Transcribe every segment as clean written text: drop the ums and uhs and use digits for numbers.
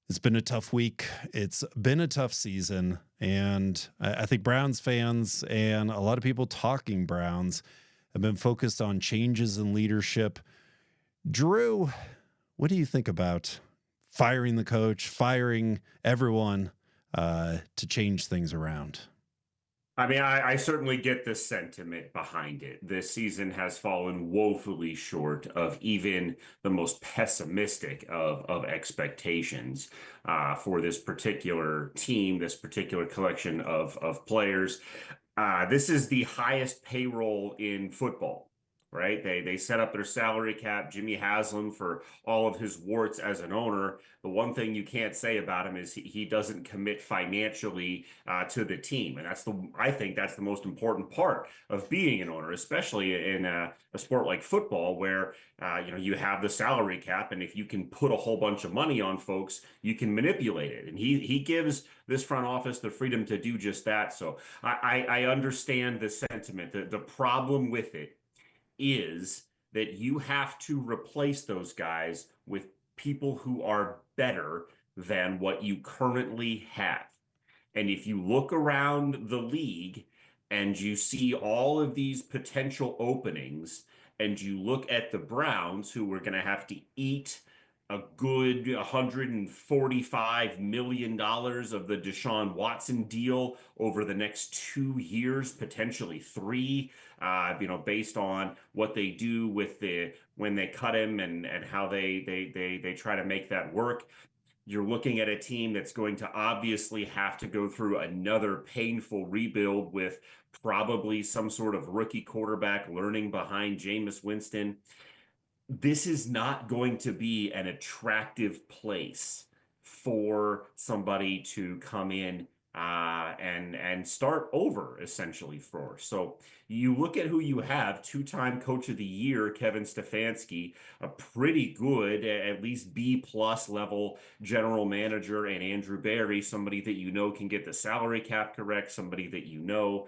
It's been a tough week. It's been a tough season. And I think Browns fans and a lot of people talking Browns have been focused on changes in leadership. Drew, what do you think about firing the coach, firing everyone to change things around? I mean, I certainly get the sentiment behind it. This season has fallen woefully short of even the most pessimistic of expectations for this particular team, this particular collection of players. This is the highest payroll in football, right? They set up their salary cap. Jimmy Haslam, for all of his warts as an owner, the one thing you can't say about him is he doesn't commit financially to the team, and I think that's the most important part of being an owner, especially in a sport like football, where you have the salary cap, and if you can put a whole bunch of money on folks, you can manipulate it, and he gives this front office the freedom to do just that. So I understand the sentiment. The problem with it is that you have to replace those guys with people who are better than what you currently have. And if you look around the league and you see all of these potential openings, and you look at the Browns, who are going to have to eat a good $145 million of the Deshaun Watson deal over the next 2 years, potentially three, based on what they do with the when they cut him and how they try to make that work. You're looking at a team that's going to obviously have to go through another painful rebuild with probably some sort of rookie quarterback learning behind Jameis Winston. This is not going to be an attractive place for somebody to come in and start over essentially for. So you look at who you have: two-time Coach of the Year Kevin Stefanski, a pretty good, at least B plus level general manager, and Andrew Berry, somebody that you know can get the salary cap correct, somebody that you know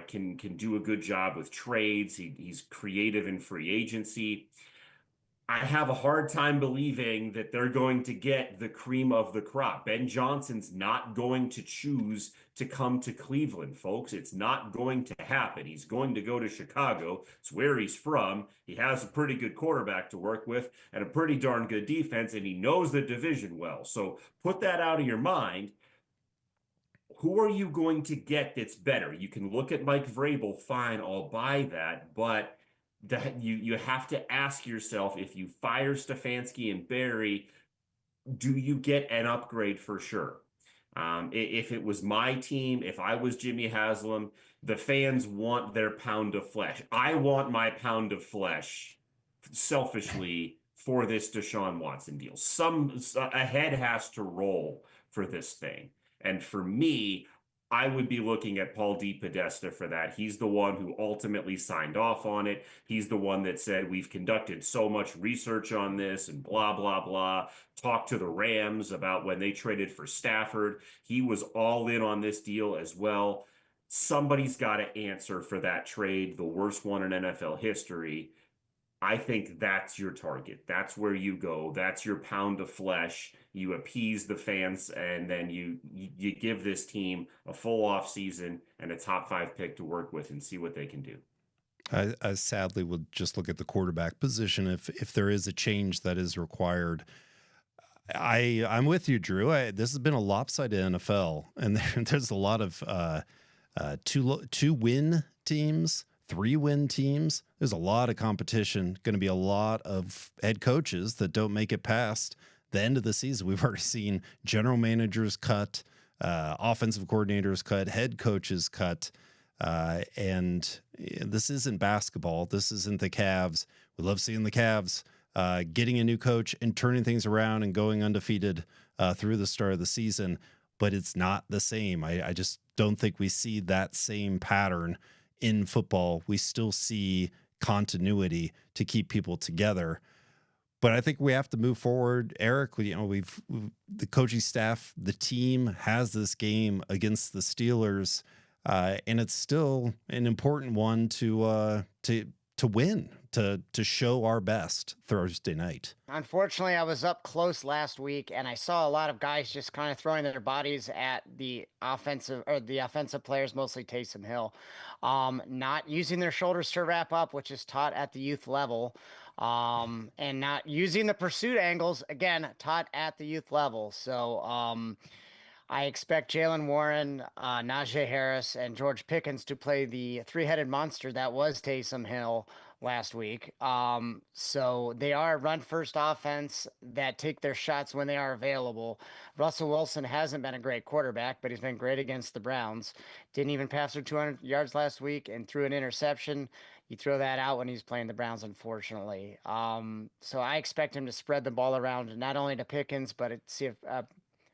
can do a good job with trades. He's creative in free agency. I have a hard time believing that they're going to get the cream of the crop. Ben Johnson's not going to choose to come to Cleveland, folks. It's not going to happen. He's going to go to Chicago. It's where he's from. He has a pretty good quarterback to work with and a pretty darn good defense, and he knows the division well. So put that out of your mind. Who are you going to get that's better? You can look at Mike Vrabel, fine, I'll buy that, but that you have to ask yourself, if you fire Stefanski and Barry, do you get an upgrade for sure? If it was my team, if I was Jimmy Haslam, the fans want their pound of flesh. I want my pound of flesh selfishly for this Deshaun Watson deal. A head has to roll for this thing. And for me, I would be looking at Paul DePodesta for that. He's the one who ultimately signed off on it. He's the one that said, we've conducted so much research on this and blah, blah, blah. Talked to the Rams about when they traded for Stafford. He was all in on this deal as well. Somebody's got to answer for that trade, the worst one in NFL history. I think that's your target. That's where you go. That's your pound of flesh. You appease the fans, and then you give this team a full off season and a top five pick to work with and see what they can do. I sadly would just look at the quarterback position if there is a change that is required. I'm with you, Drew. This has been a lopsided NFL, and there's a lot of two win teams, 3-win teams. There's a lot of competition. Going to be a lot of head coaches that don't make it past the end of the season. We've already seen general managers cut, offensive coordinators cut, head coaches cut. And this isn't basketball. This isn't the Cavs. We love seeing the Cavs getting a new coach and turning things around and going undefeated through the start of the season. But it's not the same. I just don't think we see that same pattern in football. We still see continuity to keep people together. But I think we have to move forward, Eric. We've the coaching staff, the team has this game against the Steelers, and it's still an important one to win, to show our best Thursday night. Unfortunately, I was up close last week, and I saw a lot of guys just kind of throwing their bodies at the offensive players, mostly Taysom Hill, not using their shoulders to wrap up, which is taught at the youth level, and not using the pursuit angles, again, taught at the youth level. So, I expect Jalen Warren, Najee Harris, and George Pickens to play the three-headed monster that was Taysom Hill last week. So they are a run-first offense that take their shots when they are available. Russell Wilson hasn't been a great quarterback, but he's been great against the Browns. Didn't even pass for 200 yards last week and threw an interception. You throw that out when he's playing the Browns, unfortunately. So I expect him to spread the ball around, not only to Pickens, but see if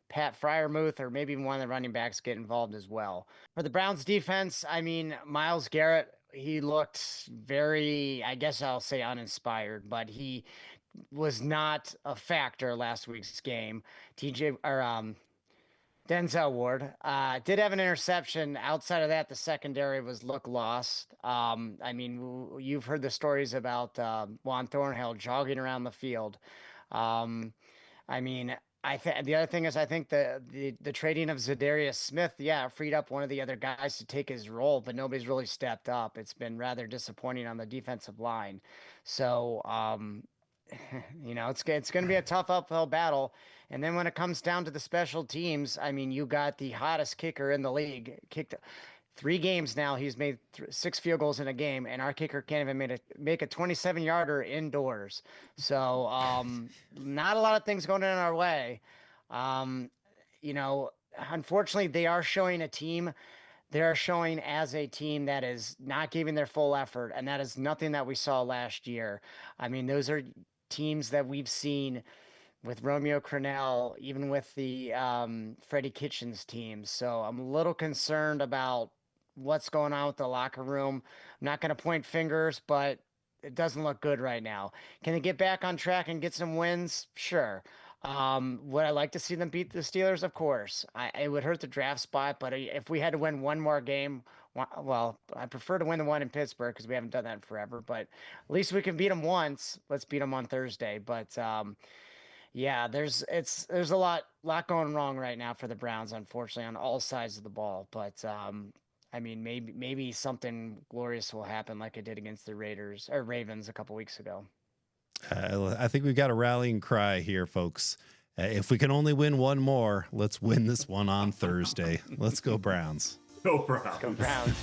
Pat Freiermuth or maybe even one of the running backs get involved as well. For the Browns defense, I mean, Myles Garrett, he looked very, I guess I'll say uninspired, but he was not a factor last week's game. Denzel Ward did have an interception. Outside of that, the secondary was look lost. I mean, you've heard the stories about Juan Thornhill jogging around the field. I mean, the other thing is I think the trading of Za'Darius Smith, yeah, freed up one of the other guys to take his role, but nobody's really stepped up. It's been rather disappointing on the defensive line. So, it's going to be a tough uphill battle. And then when it comes down to the special teams, I mean, you got the hottest kicker in the league, kicked 3 games now. He's made 6 field goals in a game, and our kicker can't even make a 27-yarder indoors. So not a lot of things going in our way. Unfortunately, they are showing as a team that is not giving their full effort, and that is nothing that we saw last year. I mean, those are teams that we've seen with Romeo Crennel, even with the Freddie Kitchens teams. So I'm a little concerned about what's going on with the locker room. I'm not going to point fingers, but it doesn't look good right now. Can they get back on track and get some wins? Sure. Would I like to see them beat the Steelers? Of course. It would hurt the draft spot, but if we had to win one more game, well, I prefer to win the one in Pittsburgh because we haven't done that in forever, but at least we can beat them once. Let's beat them on Thursday. But yeah, there's a lot going wrong right now for the Browns, unfortunately, on all sides of the ball. But I mean, maybe something glorious will happen like it did against the Ravens a couple weeks ago. I think we've got a rallying cry here, folks. If we can only win one more, let's win this one on Thursday. Let's go Browns. Go Browns. Let's go Browns.